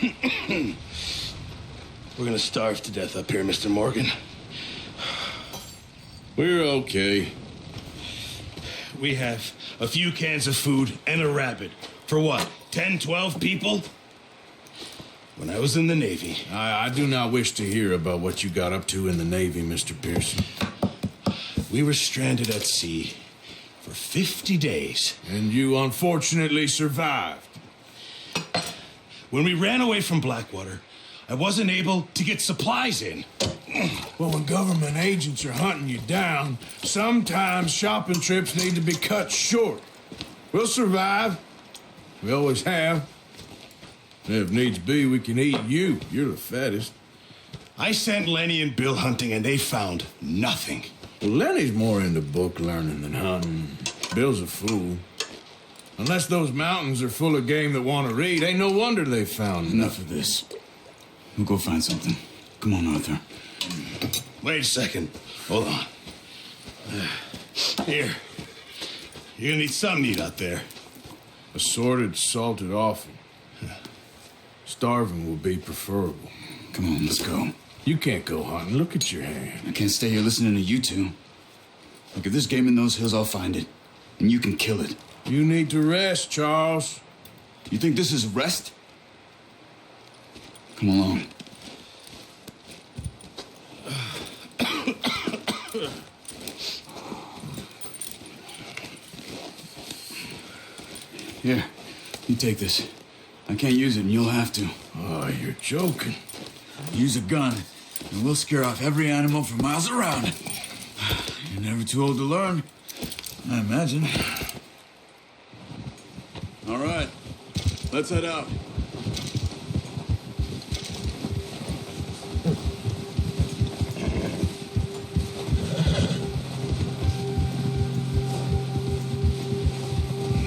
We're gonna starve to death up here, Mr. Morgan. We're okay. We have a few cans of food and a rabbit. For what, 10, 12 people? When I was in the Navy... I do not wish to hear about what you got up to in the Navy, Mr. Pearson. We were stranded at sea for 50 days. And you unfortunately survived. When we ran away from Blackwater, I wasn't able to get supplies in. Well, when government agents are hunting you down, sometimes shopping trips need to be cut short. We'll survive. We always have. And if needs be, we can eat you. You're the fattest. I sent Lenny and Bill hunting, and they found nothing. Well, Lenny's more into book learning than hunting. Bill's a fool. Unless those mountains are full of game that want to read, ain't no wonder they found Enough of this. We'll go find something. Come on, Arthur. Wait a second. Hold on. Here. You're gonna need something to eat out there. Assorted, salted offal. Starving will be preferable. Come on, let's go. You can't go hunting. Look at your hand. I can't stay here listening to you two. Look, if there's game in those hills, I'll find it. And you can kill it. You need to rest, Charles. You think this is rest? Come along. Here, you take this. I can't use it, and you'll have to. Oh, you're joking. Use a gun, and we'll scare off every animal for miles around. You're never too old to learn, I imagine. All right, let's head out.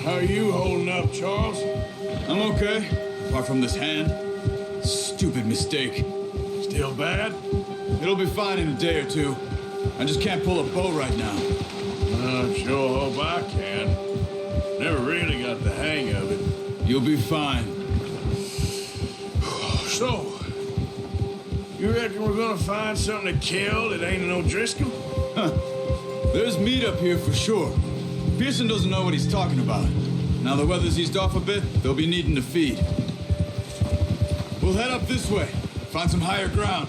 How are you holding up, Charles? I'm okay, apart from this hand. Stupid mistake. Still bad? It'll be fine in a day or two. I just can't pull a bow right now. I sure hope I can. Never really got the hang of it. You'll be fine. So, you reckon we're gonna find something to kill that ain't no Driscoll? Huh. There's meat up here for sure. Pearson doesn't know what he's talking about. Now the weather's eased off a bit, they'll be needing to feed. We'll head up this way, find some higher ground.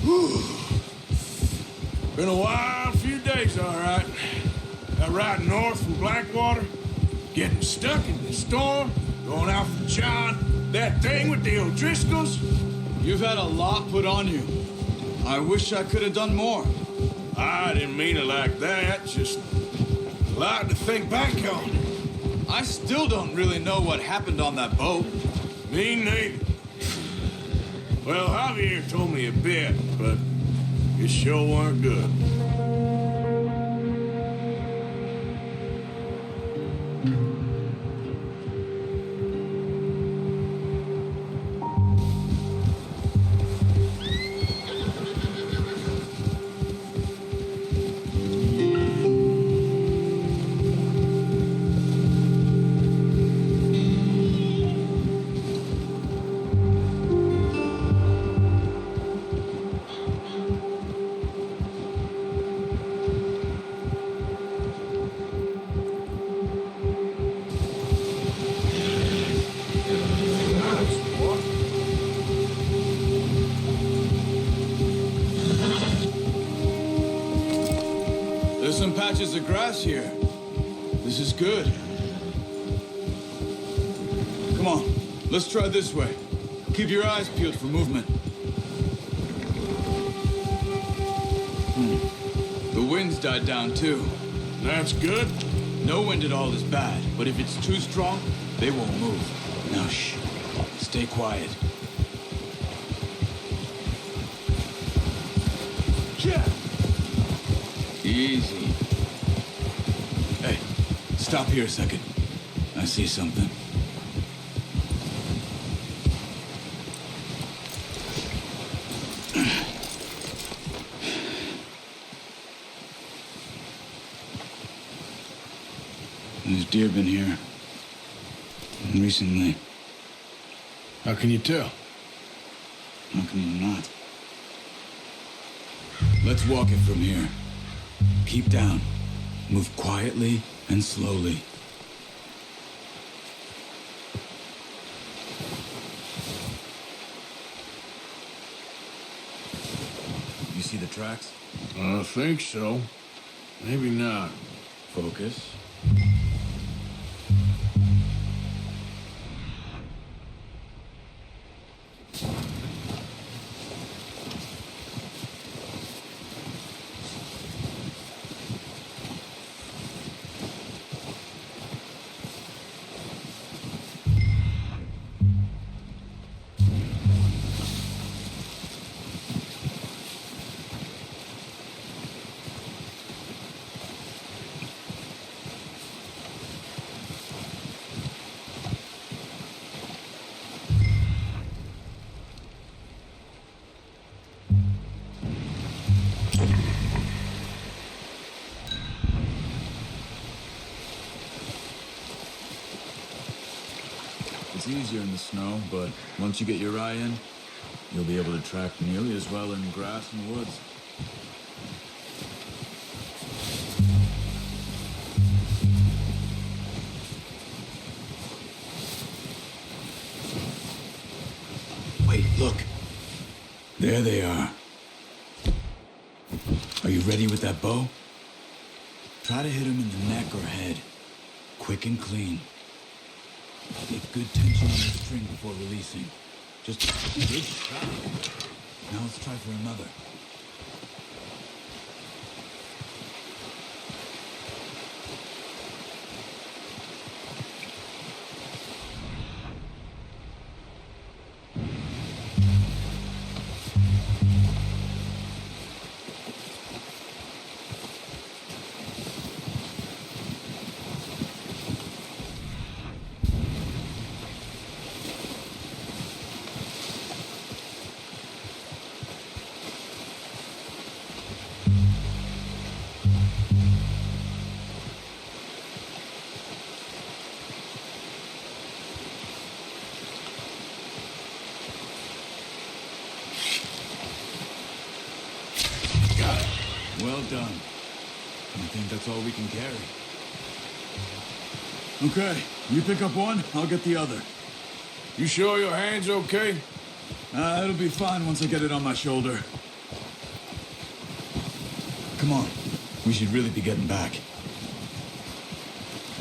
Whew. Been a wild few days, all right. That ride north from Blackwater, getting stuck in the storm, going out for John, that thing with the O'Driscolls. You've had a lot put on you. I wish I could have done more. I didn't mean it like that, just a lot to think back on. I still don't really know what happened on that boat. Me neither. Well, Javier told me a bit, but it sure weren't good. There's some patches of grass here. This is good. Come on, let's try this way. Keep your eyes peeled for movement. The wind's died down too. That's good. No wind at all is bad, but if it's too strong, they won't move. Now shh, stay quiet. Yeah. Easy. Hey, stop here a second. I see something. There's deer been here. Recently. How can you tell? How can you not? Let's walk it from here. Keep down. Move quietly and slowly. You see the tracks? I think so. Maybe not. Focus. It's easier in the snow, but once you get your eye in, you'll be able to track nearly as well in grass and woods. Wait, look. There they are. Are you ready with that bow? Try to hit him in the neck or head. Quick and clean. Get good tension on the string before releasing. Just good shot. Now let's try for another. Well done. I think that's all we can carry. Okay, you pick up one, I'll get the other. You sure your hand's okay? It'll be fine once I get it on my shoulder. Come on, we should really be getting back.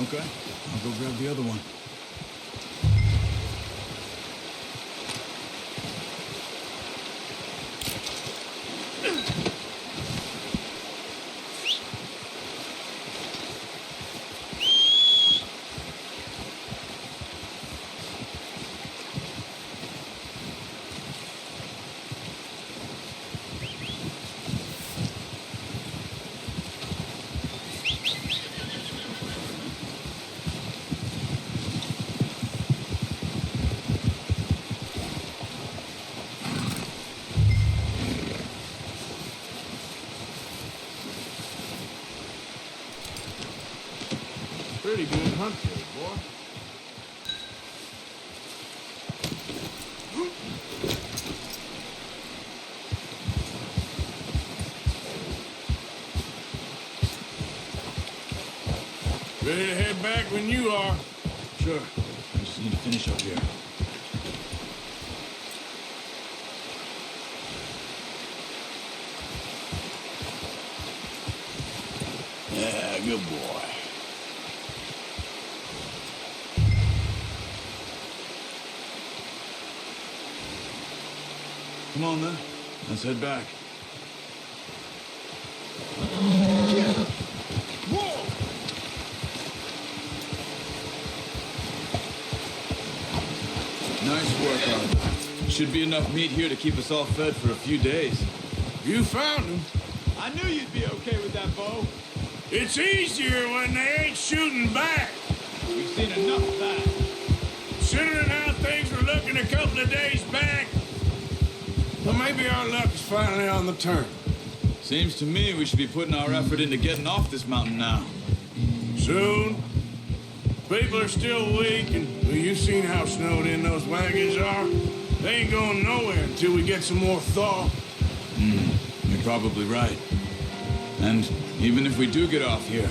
Okay, I'll go grab the other one. Pretty good hunt there, boy. Ready to head back when you are. Sure, I just need to finish up here. Yeah, good boy. Come on then, let's head back. Whoa! Nice work, Arthur. Should be enough meat here to keep us all fed for a few days. You found him. I knew you'd be okay with that bow. It's easier when they ain't shooting back. We've seen enough of that. Considering how things were looking a couple of days back, well, maybe our luck is finally on the turn. Seems to me we should be putting our effort into getting off this mountain now. Soon. People are still weak, and well, you've seen how snowed in those wagons are. They ain't going nowhere until we get some more thaw. You're probably right. And even if we do get off here,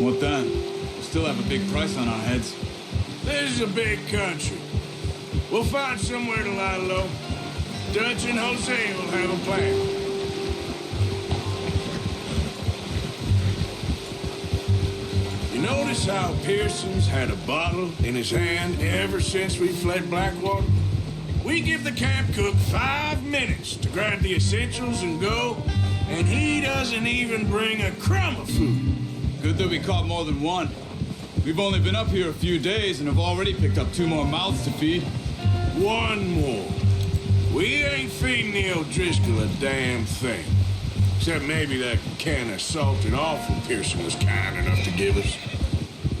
what then? We'll still have a big price on our heads. This is a big country. We'll find somewhere to lie low. Dutch and Jose will have a plan. You notice how Pearson's had a bottle in his hand ever since we fled Blackwater? We give the camp cook 5 minutes to grab the essentials and go, and he doesn't even bring a crumb of food. Good that we caught more than one. We've only been up here a few days and have already picked up 2 more mouths to feed. 1 more. We ain't feeding the O'Driscoll a damn thing. Except maybe that can of salted offal Pearson was kind enough to give us.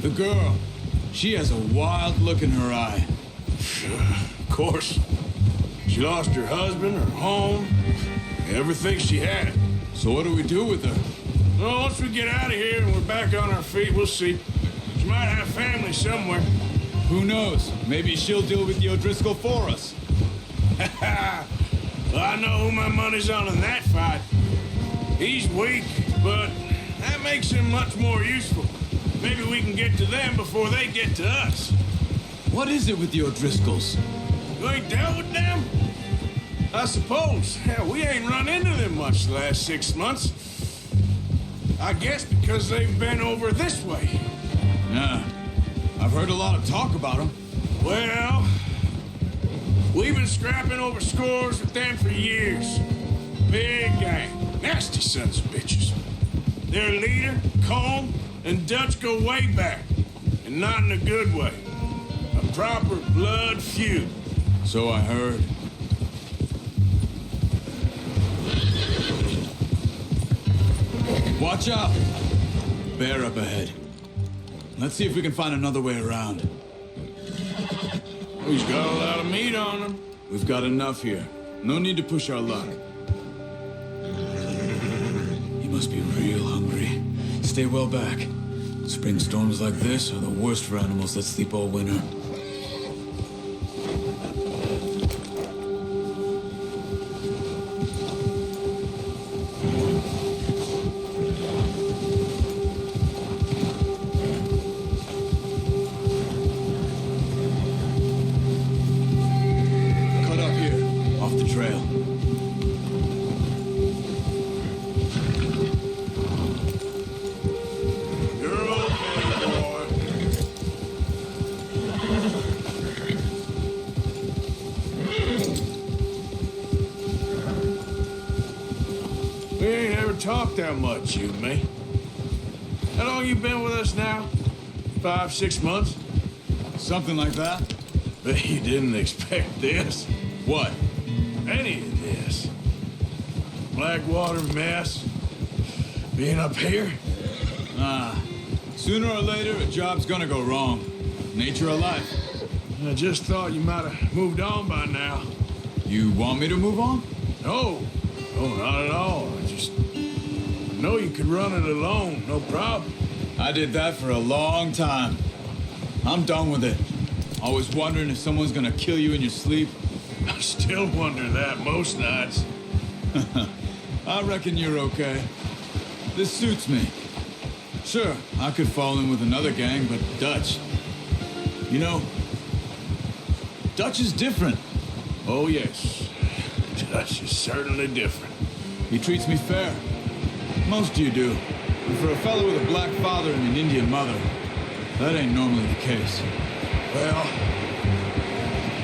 The girl, she has a wild look in her eye. Of course. She lost her husband, her home, everything she had. So what do we do with her? Well, once we get out of here and we're back on our feet, we'll see. She might have family somewhere. Who knows? Maybe she'll deal with the O'Driscoll for us. Well, I know who my money's on in that fight. He's weak, but that makes him much more useful. Maybe we can get to them before they get to us. What is it with the O'Driscolls? You ain't dealt with them? I suppose. Hell, we ain't run into them much the last 6 months. I guess because they've been over this way. Yeah, I've heard a lot of talk about them. Well, we've been scrapping over scores with them for years. Big gang. Nasty sons of bitches. Their leader, Colm, and Dutch go way back. And not in a good way. A proper blood feud. So I heard. Watch out! Bear up ahead. Let's see if we can find another way around. He's got a lot of meat on him. We've got enough here. No need to push our luck. He must be real hungry. Stay well back. Spring storms like this are the worst for animals that sleep all winter. Cut up here, off the trail. You're okay, boy. We ain't ever talked that much, you and me. How long you been with us now? 5, 6 months? Something like that? Bet you didn't expect this. What? Any of this. Blackwater mess. Being up here. Sooner or later, a job's gonna go wrong. Nature of life. I just thought you might have moved on by now. You want me to move on? No, not at all. I just know you could run it alone, no problem. I did that for a long time. I'm done with it. Always wondering if someone's gonna kill you in your sleep. I still wonder that most nights. I reckon you're okay. This suits me. Sure, I could fall in with another gang, but Dutch. You know, Dutch is different. Oh, yes. Dutch is certainly different. He treats me fair. Most of you do. And for a fellow with a black father and an Indian mother, that ain't normally the case. Well,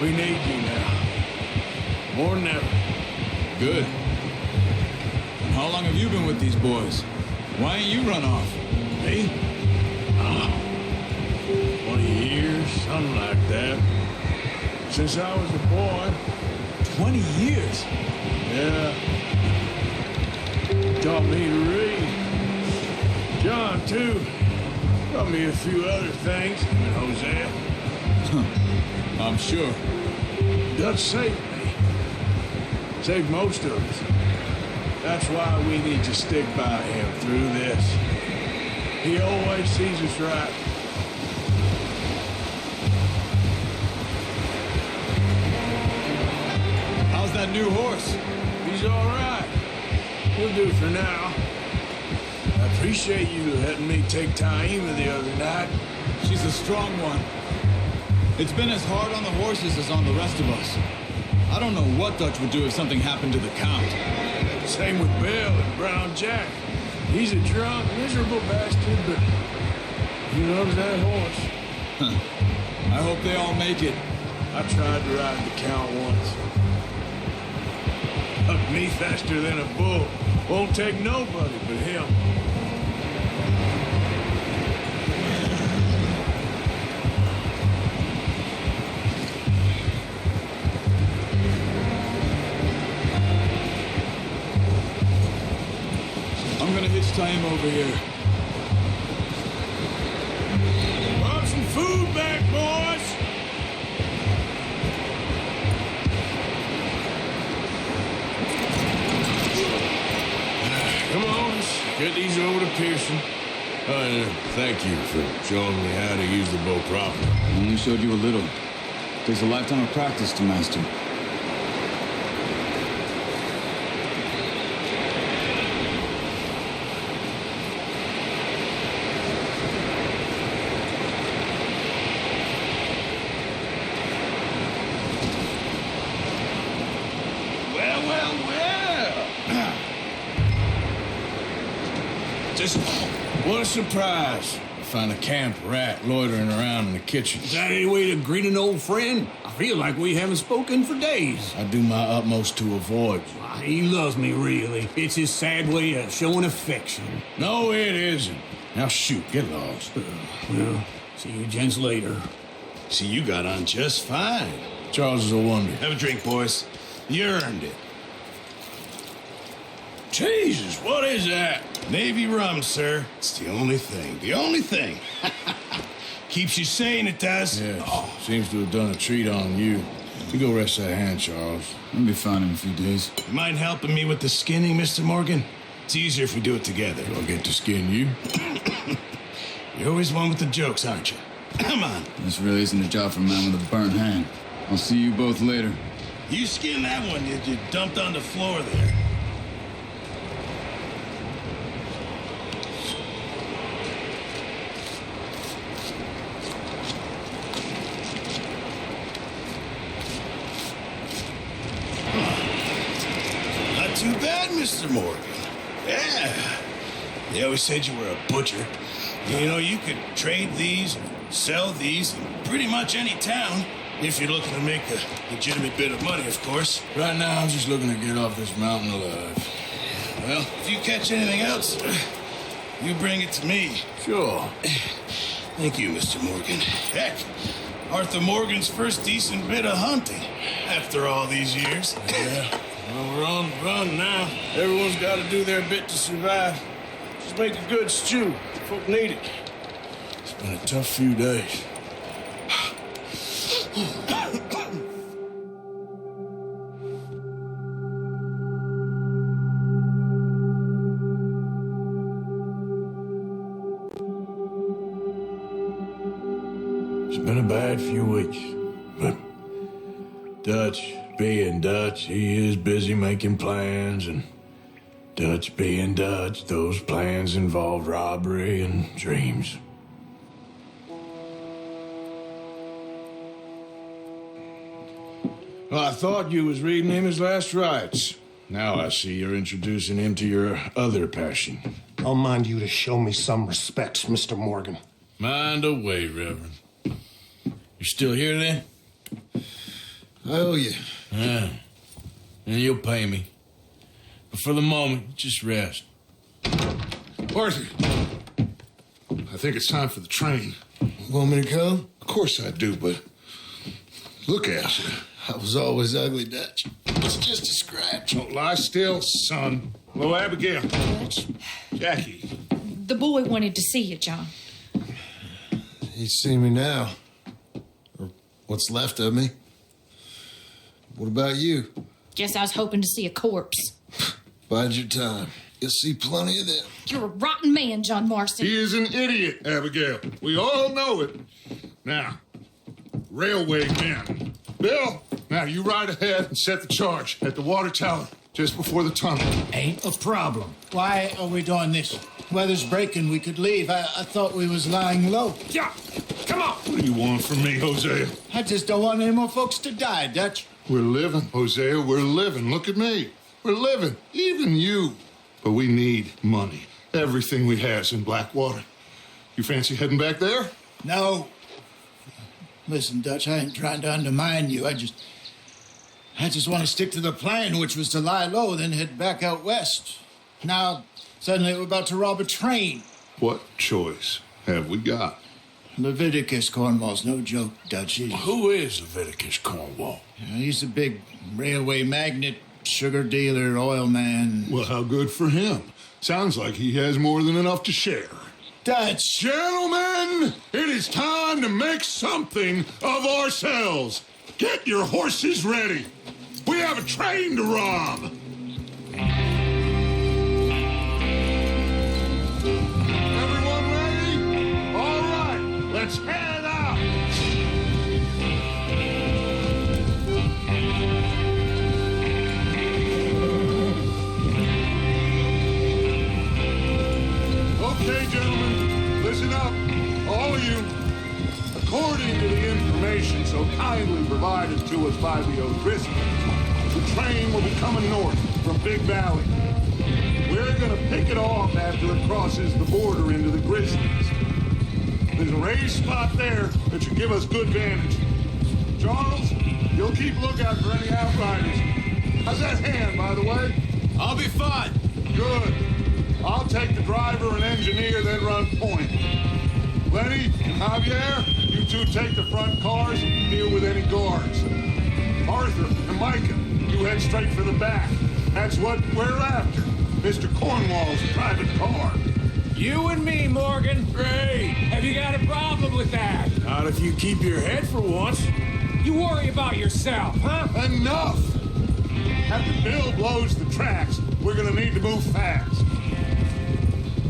we need you now. More than ever. Good. And how long have you been with these boys? Why ain't you run off? Me? Oh, 20 years, something like that. Since I was a boy. 20 years? Yeah. Taught me to read. John, too. Taught me a few other things. And Hosea. I'm sure. Dutch saved me. Saved most of us. That's why we need to stick by him through this. He always sees us right. that new horse? He's all right. He'll do for now. I appreciate you letting me take Taima the other night. She's a strong one. It's been as hard on the horses as on the rest of us. I don't know what Dutch would do if something happened to the Count. Same with Bill and Brown Jack. He's a drunk, miserable bastard, but he loves that horse. I hope they all make it. I tried to ride the Count once. Hugged me faster than a bull. Won't take nobody but him. I'm gonna hitch Taima over here. Brought some food back, boys! Come on, let's get these over to Pearson. Thank you for showing me how to use the bow properly. I only showed you a little. Takes a lifetime of practice to master. What a surprise. Find a camp rat loitering around in the kitchen. Is that any way to greet an old friend? I feel like we haven't spoken for days. I do my utmost to avoid you. Why, he loves me, really. It's his sad way of showing affection. No, it isn't. Now shoot, get lost. Well, see you gents later. See, you got on just fine. Charles is a wonder. Have a drink, boys. You earned it. Jesus, what is that? Navy rum, sir. It's the only thing. The only thing. Keeps you sane, it does. Yes, seems to have done a treat on you. You go rest that hand, Charles. I'll be fine in a few days. You mind helping me with the skinning, Mr. Morgan? It's easier if we do it together. Do I get to skin you? You're always one with the jokes, aren't you? Come on. This really isn't a job for a man with a burnt hand. I'll see you both later. You skin that one you dumped on the floor there. Not too bad, Mr. Morgan. Yeah. They always said you were a butcher. You know, you could trade these, sell these in pretty much any town. If you're looking to make a legitimate bit of money, of course. Right now, I'm just looking to get off this mountain alive. Well, if you catch anything else, you bring it to me. Sure. Thank you, Mr. Morgan. Heck, Arthur Morgan's first decent bit of hunting after all these years. Yeah. Well, we're on the run now. Everyone's got to do their bit to survive. Just make a good stew. Folk need it. It's been a tough few days. It's been a bad few weeks, but Dutch being Dutch, he is busy making plans, and Dutch being Dutch, those plans involve robbery and dreams. Well, I thought you was reading him his last rites. Now I see you're introducing him to your other passion. I'll mind you to show me some respect, Mr. Morgan. Mind away, Reverend. You're still here then? I owe you. Yeah. And you'll pay me. But for the moment, just rest. Arthur, I think it's time for the train. Want me to come? Of course I do, but look at you. I was always ugly, Dutch. It's just a scratch. Don't lie still, son. Hello, Abigail. Dutch, Jackie. the boy wanted to see you, John. He's seen me now. Or what's left of me. What about you? Guess I was hoping to see a corpse. Bide your time. You'll see plenty of them. You're a rotten man, John Marston. He is an idiot, Abigail. We all know it. Now, railway men. Bill, now Now, you ride ahead and set the charge at the water tower just before the tunnel. Ain't a problem. Why are we doing this? Weather's breaking. We could leave. I thought we was lying low. Yeah, come on. What do you want from me, Hosea? I just don't want any more folks to die, Dutch. We're living, Hosea. We're living. Look at me. We're living. Even you. But we need money. Everything we has in Blackwater. You fancy heading back there? No. Listen, Dutch, I ain't trying to undermine you. I just want to stick to the plan, which was to lie low, then head back out west. Now, suddenly we're about to rob a train. What choice have we got? Leviticus Cornwall's no joke, Dutch. Who is Leviticus Cornwall? He's a big railway magnate, sugar dealer, oil man. Well, how good for him. Sounds like he has more than enough to share. Dutch! Gentlemen, it is time to make something of ourselves. Get your horses ready. We have a train to rob. Everyone ready? All right, let's head out. Okay, gentlemen, listen up, all of you. According to the information so kindly provided to us by the O'Driscolls, the train will be coming north from Big Valley. We're gonna pick it off after it crosses the border into the Grizzlies. There's a raised spot there that should give us good vantage. Charles, you'll keep lookout for any outriders. How's that hand, by the way? I'll be fine. Good. I'll take the driver and engineer, then run point. Lenny and Javier, you two take the front cars and deal with any guards. Arthur and Micah, you head straight for the back. That's what we're after. Mr. Cornwall's private car. You and me, Morgan. Great. Have you got a problem with that? Not if you keep your head for once. You worry about yourself, huh? Enough! After Bill blows the tracks, we're gonna need to move fast.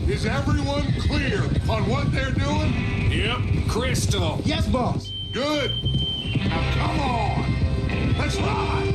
Is everyone clear on what they're doing? Yep. Crystal. Yes, boss. Good. Now come on. Let's ride.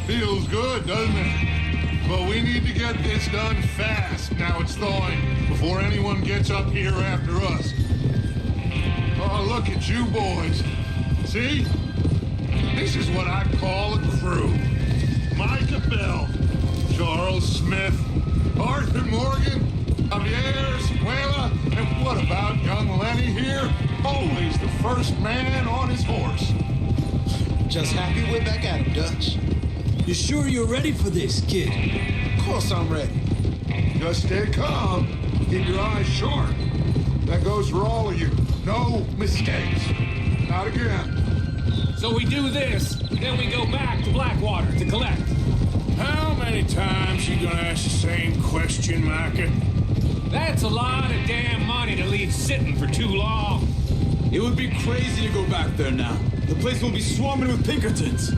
Feels good, doesn't it? But we need to get this done fast. Now it's thawing before anyone gets up here after us. Oh, look at you boys. See? This is what I call a crew. Micah Bell, Charles Smith, Arthur Morgan, Javier Sequela, and what about young Lenny here? Always the first man on his horse. Just happy we're back at him, Dutch. You sure you're ready for this, kid? Of course I'm ready. Just stay calm. Keep your eyes sharp. That goes for all of you. No mistakes. Not again. So we do this, then we go back to Blackwater to collect. How many times you gonna ask the same question, Micah? That's a lot of damn money to leave sitting for too long. It would be crazy to go back there now. The place will be swarming with Pinkertons.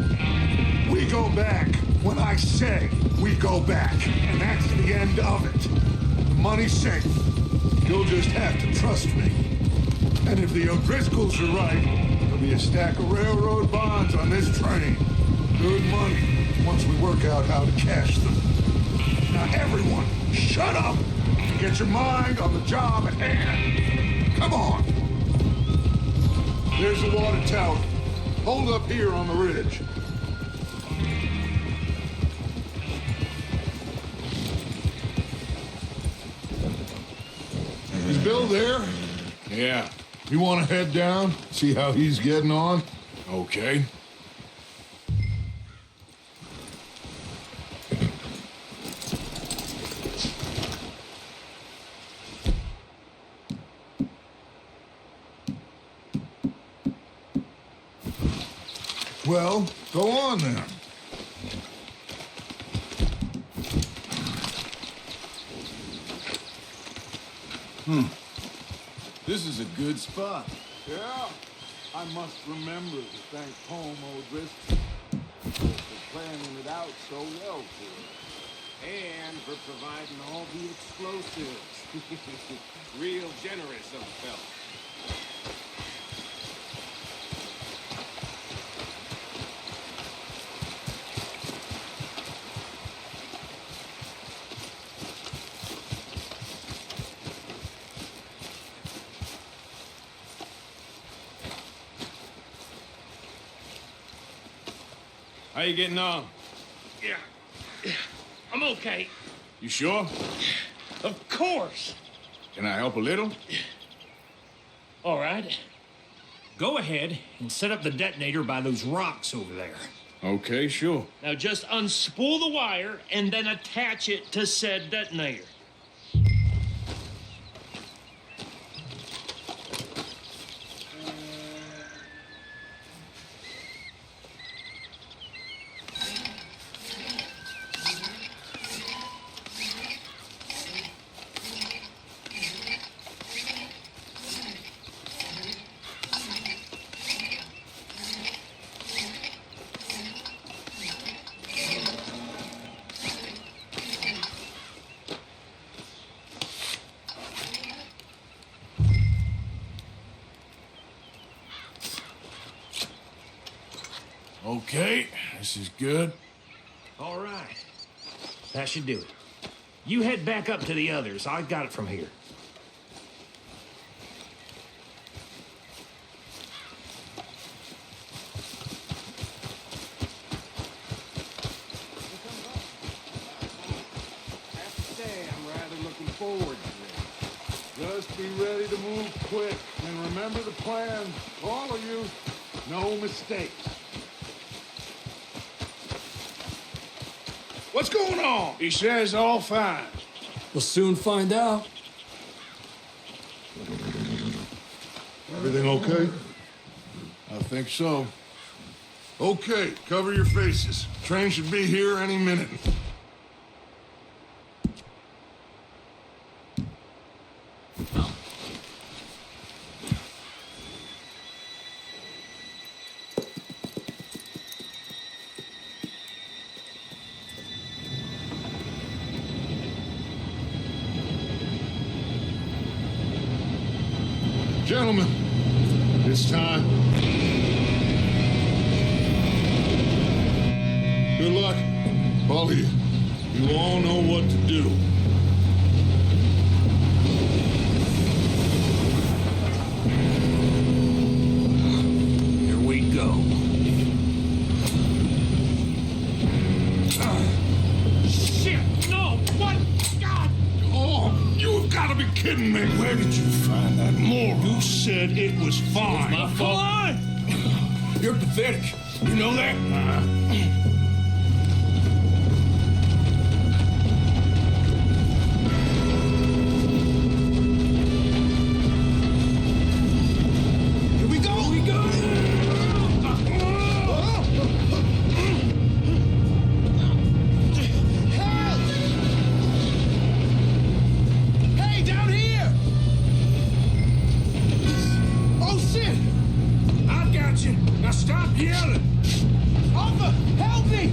We go back when I say we go back. And that's the end of it. The money's safe. You'll just have to trust me. And if the O'Driscolls are right, there'll be a stack of railroad bonds on this train. Good money once we work out how to cash them. Now everyone, shut up and get your mind on the job at hand. Come on. There's the water tower. Hold up here on the ridge. Is Bill there? Yeah. You want to head down, see how he's getting on? Okay. Well, go on then. This is a good spot. Yeah, I must remember to thank Home O'Driscoll for planning it out so well for us. And for providing all the explosives. Real generous of the fella. How you getting on? Yeah. I'm okay. You sure? Of course. Can I help a little? All right. Go ahead and set up the detonator by those rocks over there. Okay, sure. Now just unspool the wire and then attach it to said detonator. Okay, this is good. All right. That should do it. You head back up to the others. I got it from here. I have to say, I'm rather looking forward to this. Just be ready to move quick. And remember the plan. All of you, no mistakes. What's going on? He says all fine. We'll soon find out. Everything okay? I think so. Okay, cover your faces. Train should be here any minute. Gentlemen, it's time. Good luck, all of you. You all know what to do. Here we go. Shit! No! What? God! Oh, you've got to be kidding me. Where did you find that moron? You said it was fine. My fault. You're pathetic. You know that? Here we go! Here we go! Help! Hey, down here! Oh, shit! I got you. Now stop yelling. Arthur, help me!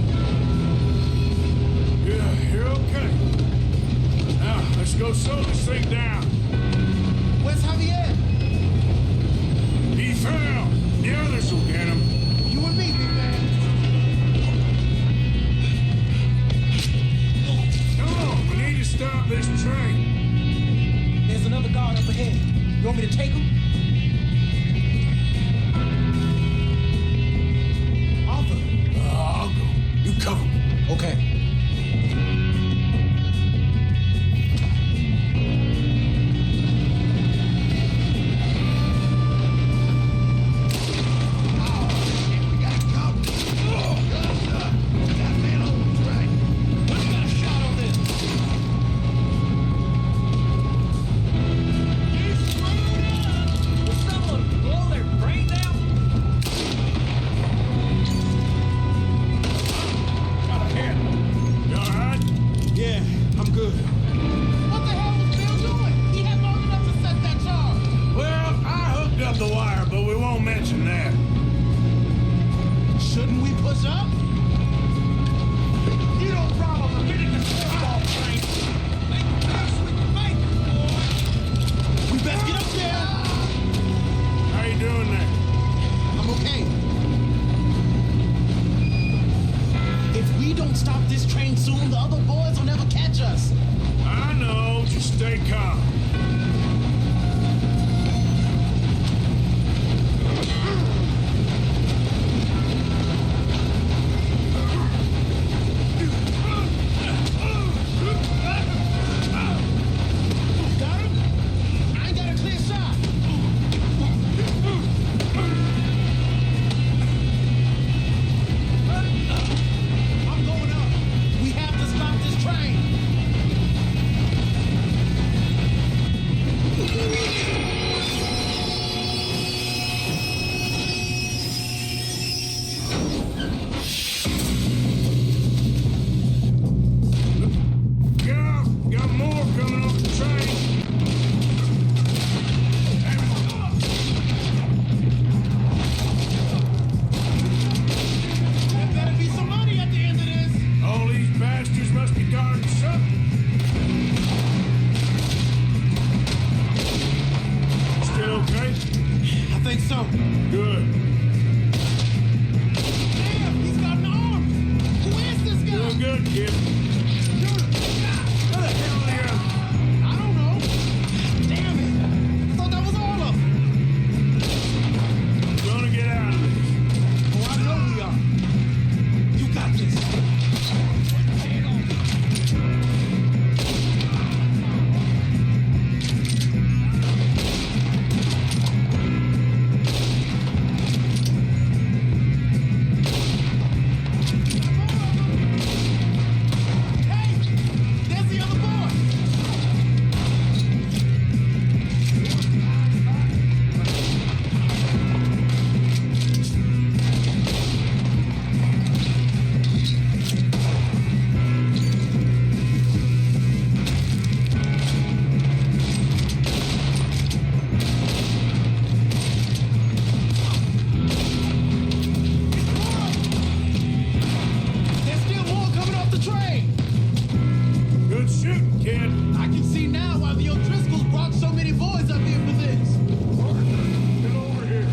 Yeah, you're okay. Now, let's go slow this thing down. Where's Javier? He fell. The others will get him. You and me, big man. Come on, we need to stop this train. There's another guard up ahead. You want me to take him? Arthur. I'll go. You cover me. Okay. Let's What the hell was Bill doing? He had long enough to set that charge. Well, I hooked up the wire, but we won't mention that. Shouldn't we push up? You don't follow the Leviticus football train. Make the best we can make it, boy. We best get up there. How you doing there? I'm okay. If we don't stop this train soon, the other boys will never catch us. I know. Just stay calm. Got him? I ain't got a clear shot. I'm going up. We have to stop this train. Got more coming off the train. There better be some money at the end of this. All these bastards must be guarding something. Still okay? I think so. Good. Damn, he's got an arm. Who is this guy? Doing good, kid. Where the hell are you? I don't know. Damn it. I thought that was all of them. We're gonna get out of this. Oh, I know we are. You got this. Hey, there's the other boy. There's still more coming off the train. Good shooting, kid. I can see now why the O'Driscolls brought so many boys up here for this. Get over here.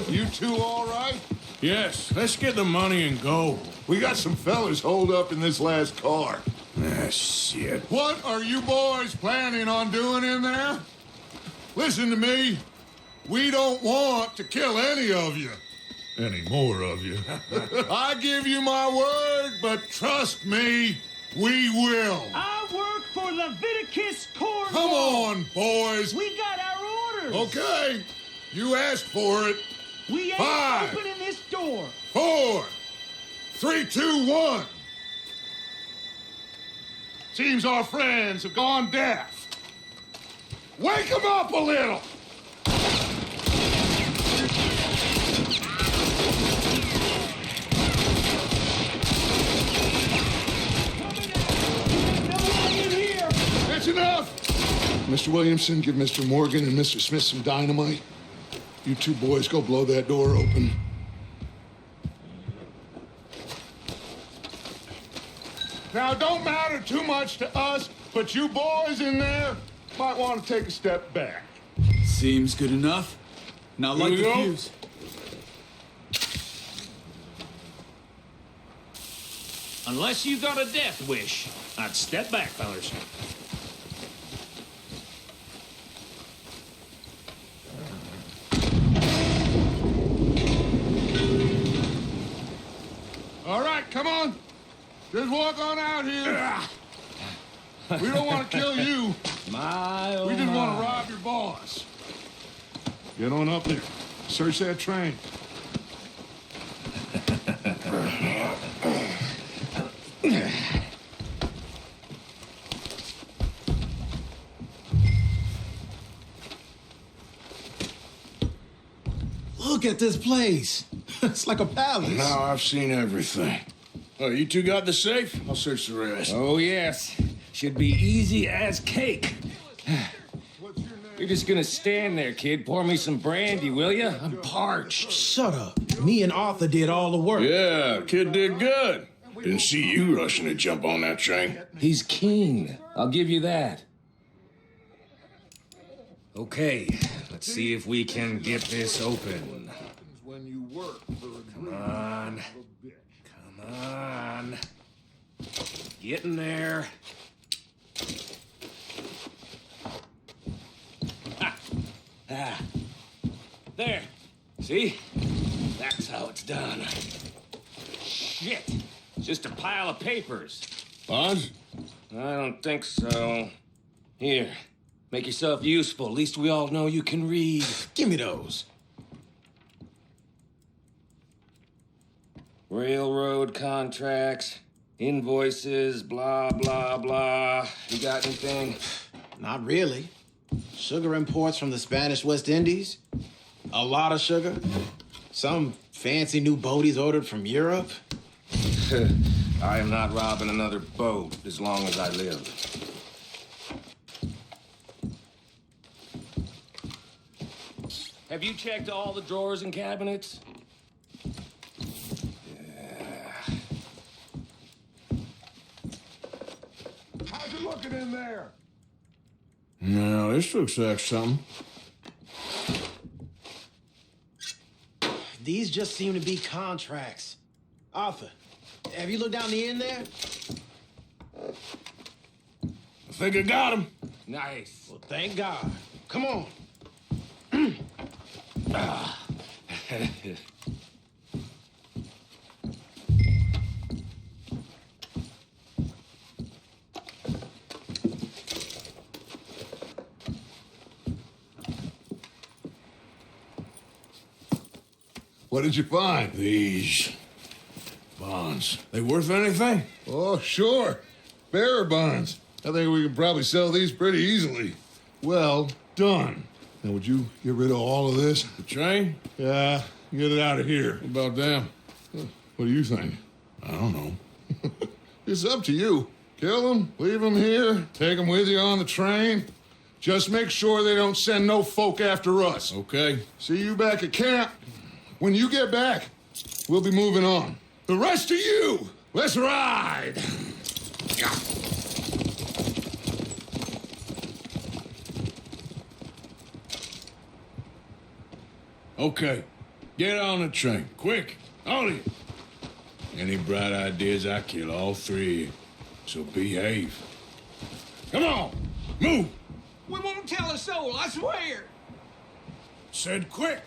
You two all right? Yes, let's get the money and go. We got some fellas holed up in this last car. Ah, shit. What are you boys planning on doing in there? Listen to me. We don't want to kill any of you. Any more of you. I give you my word, but trust me, we will. I work for Leviticus Corps. Come on, boys. We got our orders. Okay, you asked for it. We ain't 5, opening this door. 4, 3, 2, 1. Seems our friends have gone deaf. Wake them up a little. Nobody in here. That's enough. Mr. Williamson, give Mr. Morgan and Mr. Smith some dynamite. You two boys go blow that door open. Now, it don't matter too much to us, but you boys in there might want to take a step back. Seems good enough. Not like we the go. fuse. Unless you got a death wish, I'd step back, fellas. All right, come on. Just walk on out here. We don't want to kill you. My, oh We just my. want to rob your boss. Get on up there. Search that train. Look at this place. It's like a palace. Now I've seen everything. Oh, you two got the safe? I'll search the rest. Oh, yes. Should be easy as cake. You're just gonna stand there, kid. Pour me some brandy, will you? I'm parched. Shut up. Me and Arthur did all the work. Yeah, kid did good. Didn't see you rushing to jump on that train. He's keen. I'll give you that. Okay, let's see if we can get this open. When you work for a Come on. Come on. Get in there. Ah. There. See? That's how it's done. Shit. It's just a pile of papers. Bonds? I don't think so. Here. Make yourself useful. At least we all know you can read. Give me those. Railroad contracts, invoices, blah, blah, blah. You got anything? Not really. Sugar imports from the Spanish West Indies. A lot of sugar. Some fancy new boat he's ordered from Europe. I am not robbing another boat as long as I live. Have you checked all the drawers and cabinets? How's it looking in there? No, this looks like something. These just seem to be contracts. Arthur, have you looked down the end there? I think I got him. Nice. Well, thank God. Come on. What did you find? These bonds. They worth anything? Oh, sure. Bearer bonds. I think we can probably sell these pretty easily. Well done. Now, would you get rid of all of this? The train? Yeah, get it out of here. What about them? What do you think? I don't know. It's up to you. Kill them, leave them here, take them with you on the train. Just make sure they don't send no folk after us. Okay. See you back at camp. When you get back, we'll be moving on. The rest of you, let's ride. Okay. Get on the train. Quick. All of you. Any bright ideas, I kill all three of you. So behave. Come on. Move. We won't tell a soul, I swear. Said quick.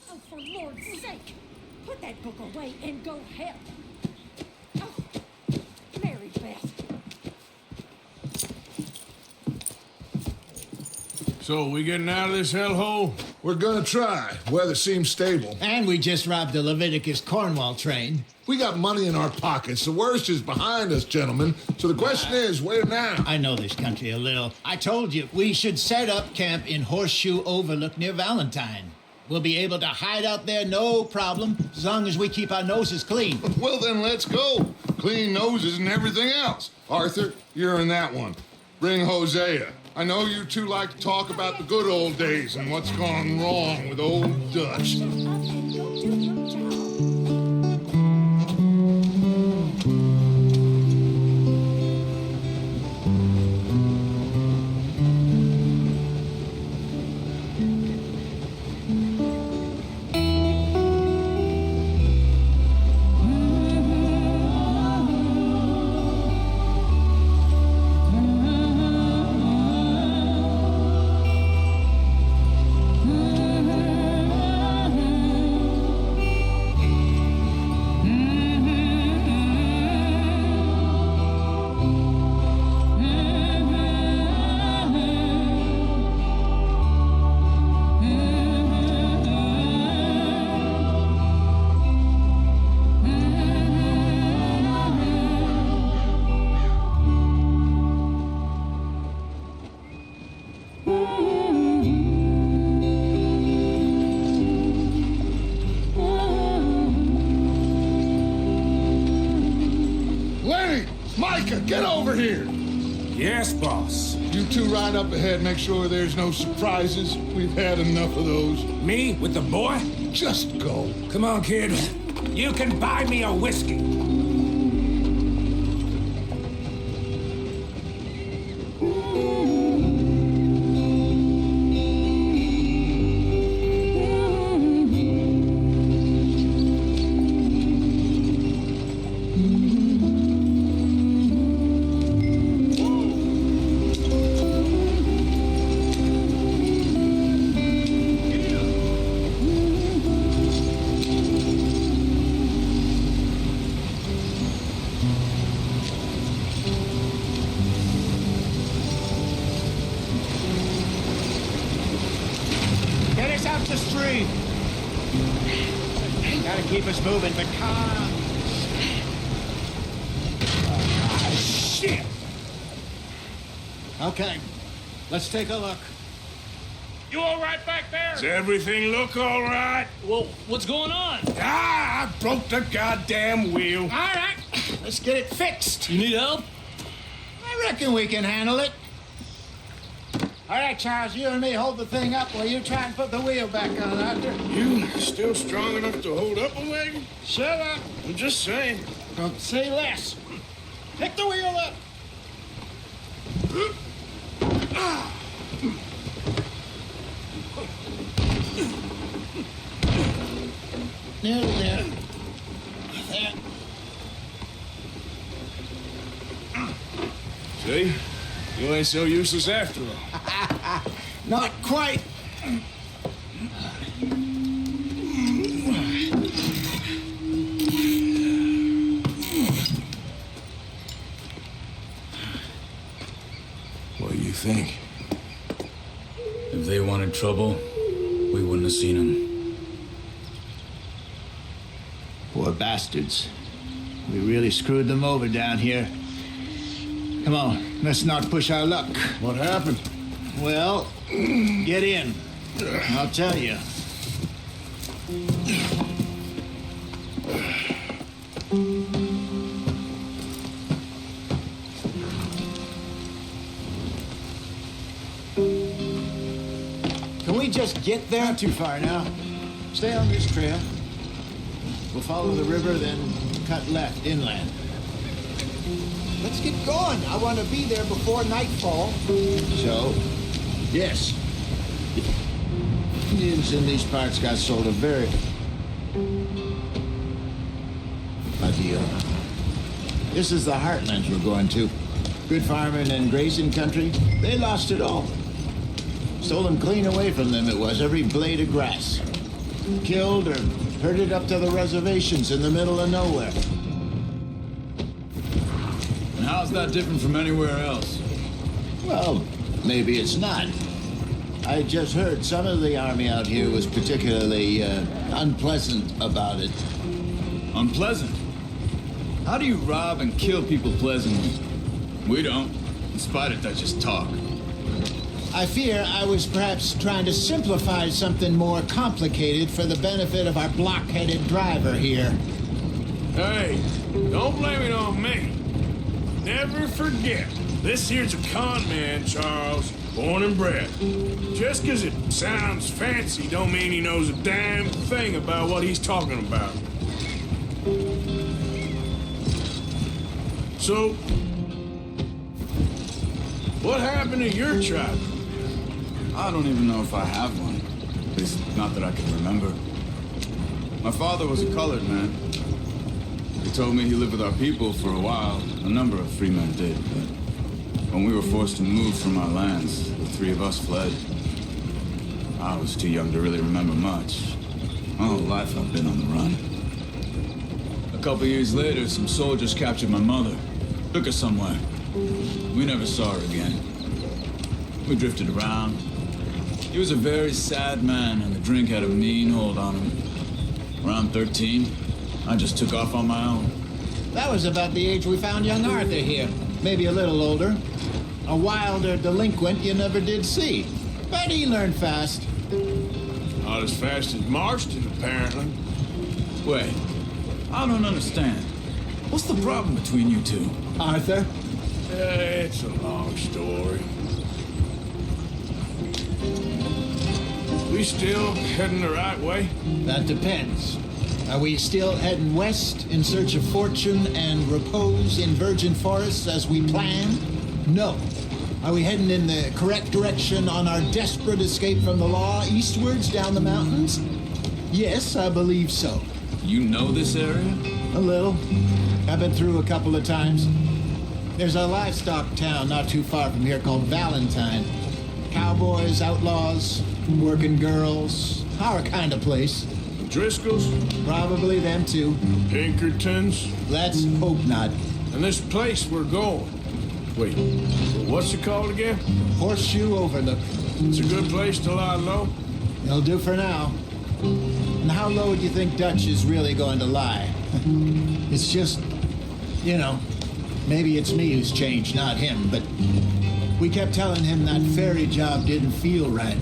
Oh, for Lord's sake, put that book away and go help. Oh, Mary Beth. So, we getting out of this hellhole? We're gonna try. Weather seems stable. And we just robbed the Leviticus Cornwall train. We got money in our pockets. The worst is behind us, gentlemen. So the question is, where now? I know this country a little. I told you, we should set up camp in Horseshoe Overlook near Valentine. We'll be able to hide out there, no problem, as long as we keep our noses clean. Well, then let's go. Clean noses and everything else. Arthur, you're in that one. Bring Hosea. I know you two like to talk about the good old days and what's gone wrong with old Dutch. And you'll do your job. Lenny! Micah, get over here! Yes, boss. You two ride up ahead, make sure there's no surprises. We've had enough of those. Me with the boy? Just go. Come on, kid. You can buy me a whiskey. Get us out the street. Gotta keep us moving, but calm. Shit! Okay, let's take a look. You all right back there? Does everything look all right? Well, what's going on? Ah, I broke the goddamn wheel. All right, let's get it fixed. You need help? I reckon we can handle it. All right, Charles, you and me hold the thing up while you try and put the wheel back on, Arthur. You still strong enough to hold up a wagon? Shut up. I'm just saying. Don't say less. Pick the wheel up. Nearly there. There. See? You ain't so useless after all. Not quite. What do you think? If they wanted trouble, we wouldn't have seen them. Poor bastards. We really screwed them over down here. Come on, let's not push our luck. What happened? Well, get in. I'll tell you. Can we just get there? Not too far now. Stay on this trail. We'll follow the river, then cut left inland. Let's get going. I want to be there before nightfall. So, yes. Indians in these parts got sold a very... Adieu. This is the heartlands we're going to. Good farming and grazing country. They lost it all. Stolen clean away from them it was, every blade of grass. Killed or herded up to the reservations in the middle of nowhere. And how's that different from anywhere else? Well, maybe it's not. I just heard some of the army out here was particularly unpleasant about it. Unpleasant? How do you rob and kill people pleasantly? We don't, in spite of Dutch's talk. I fear I was perhaps trying to simplify something more complicated for the benefit of our block-headed driver here. Hey, don't blame it on me. Never forget, this here's a con man, Charles, born and bred. Just 'cause it sounds fancy don't mean he knows a damn thing about what he's talking about. So, what happened to your tribe? I don't even know if I have one. At least, not that I can remember. My father was a colored man. He told me he lived with our people for a while. A number of free men did, but when we were forced to move from our lands, the three of us fled. I was too young to really remember much. My whole life I've been on the run. A couple years later, some soldiers captured my mother. Took her somewhere. We never saw her again. We drifted around. He was a very sad man, and the drink had a mean hold on him. Around 13, I just took off on my own. That was about the age we found young Arthur here. Maybe a little older. A wilder delinquent you never did see. But he learned fast. Not as fast as Marston, apparently. Wait, I don't understand. What's the problem between you two? Arthur? It's a long story. We still heading the right way? That depends. Are we still heading west in search of fortune and repose in virgin forests as we planned? No. Are we heading in the correct direction on our desperate escape from the law eastwards down the mountains? Yes, I believe so. You know this area? A little. I've been through a couple of times. There's a livestock town not too far from here called Valentine. Cowboys, outlaws, working girls, our kind of place. Driscolls? Probably them too. Pinkertons? Let's hope not. And this place we're going. Wait, what's it called again? Horseshoe Overlook. It's a good place to lie low? It'll do for now. And how low do you think Dutch is really going to lie? It's just, you know, maybe it's me who's changed, not him, but we kept telling him that ferry job didn't feel right.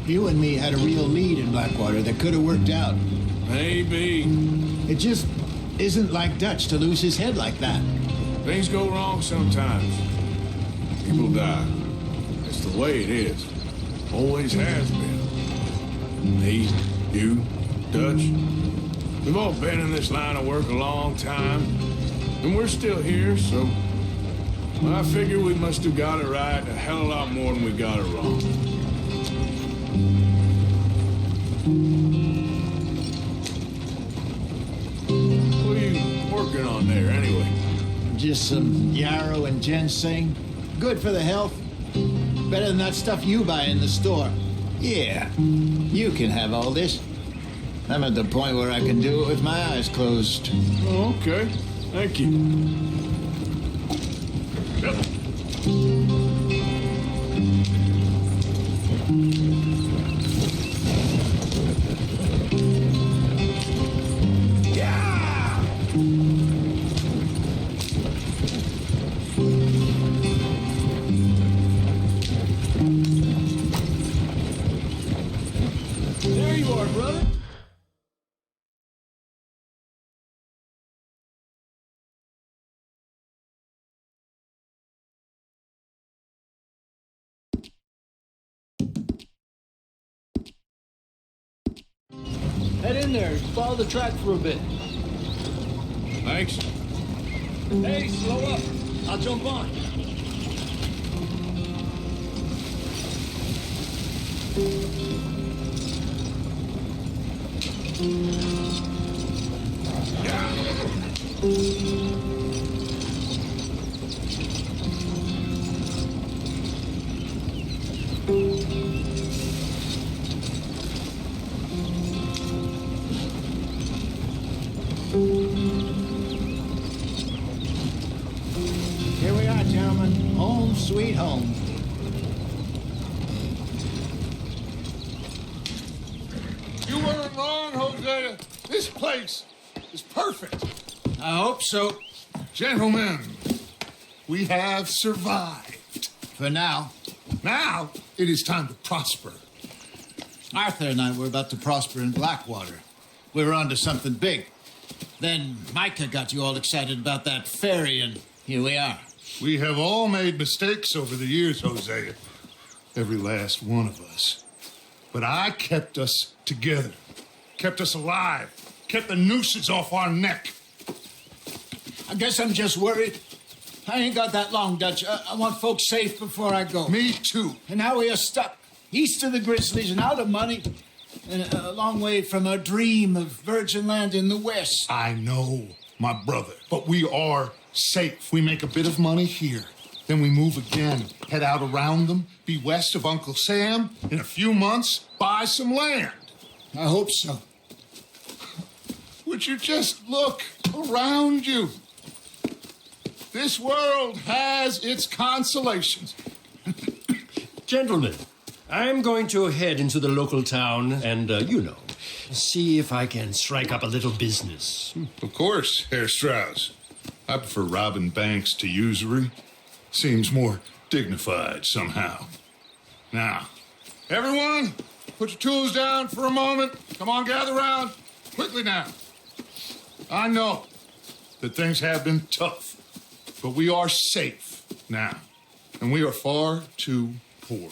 You and me had a real lead in Blackwater that could have worked out. Maybe. It just isn't like Dutch to lose his head like that. Things go wrong sometimes. People die. It's the way it is. Always has been. Me, you, Dutch. We've all been in this line of work a long time. And we're still here, so I figure we must have got it right a hell of a lot more than we got it wrong. What are you working on there, anyway? Just some yarrow and ginseng. Good for the health. Better than that stuff you buy in the store. Yeah, you can have all this. I'm at the point where I can do it with my eyes closed. Oh, okay. Thank you. Yep. There you are, brother. Head in there. Follow the track for a bit. Thanks. Hey, slow up. I'll jump on. Here we are, gentlemen. Home, sweet home. This place is perfect. I hope so. Gentlemen, we have survived. For now. Now, it is time to prosper. Arthur and I were about to prosper in Blackwater. We were on to something big. Then Micah got you all excited about that ferry, and here we are. We have all made mistakes over the years, Hosea. Every last one of us. But I kept us together. Kept us alive. Kept the nooses off our neck. I guess I'm just worried. I ain't got that long, Dutch. I want folks safe before I go. Me too. And now we are stuck east of the Grizzlies and out of money and a long way from a dream of virgin land in the west. I know, my brother, but we are safe. We make a bit of money here. Then we move again, head out around them, be west of Uncle Sam. In a few months, buy some land. I hope so. Would you just look around you? This world has its consolations. Gentlemen, I'm going to head into the local town and, see if I can strike up a little business. Of course, Herr Strauss. I prefer robbing banks to usury. Seems more dignified somehow. Now, everyone, put your tools down for a moment. Come on, gather round. Quickly now. I know that things have been tough. But we are safe now, and we are far too poor.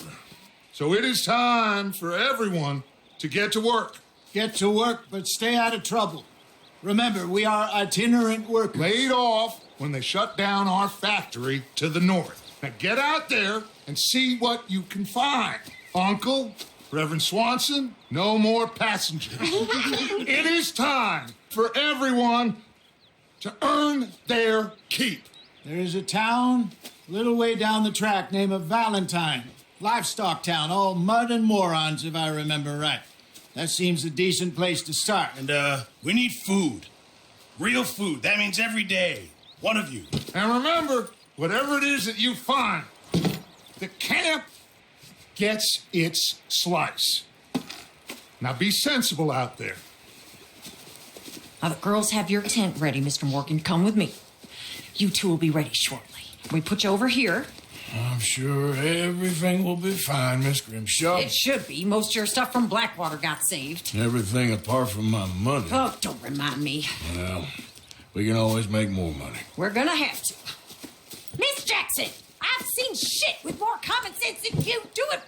So it is time for everyone to get to work. Get to work, but stay out of trouble. Remember, we are itinerant workers. Laid off when they shut down our factory to the north. Now get out there and see what you can find. Uncle, Reverend Swanson, no more passengers. It is time for everyone to earn their keep. There is a town a little way down the track named Valentine. Livestock town, all mud and morons, if I remember right. That seems a decent place to start. And, we need food. Real food. That means every day. One of you. And remember, whatever it is that you find, the camp gets its slice. Now be sensible out there. Now, the girls have your tent ready, Mr. Morgan. Come with me. You two will be ready shortly. We put you over here. I'm sure everything will be fine, Miss Grimshaw. It should be. Most of your stuff from Blackwater got saved. Everything apart from my money. Oh, don't remind me. Well, we can always make more money. We're gonna have to. Miss Jackson, I've seen shit with more common sense than you. Do it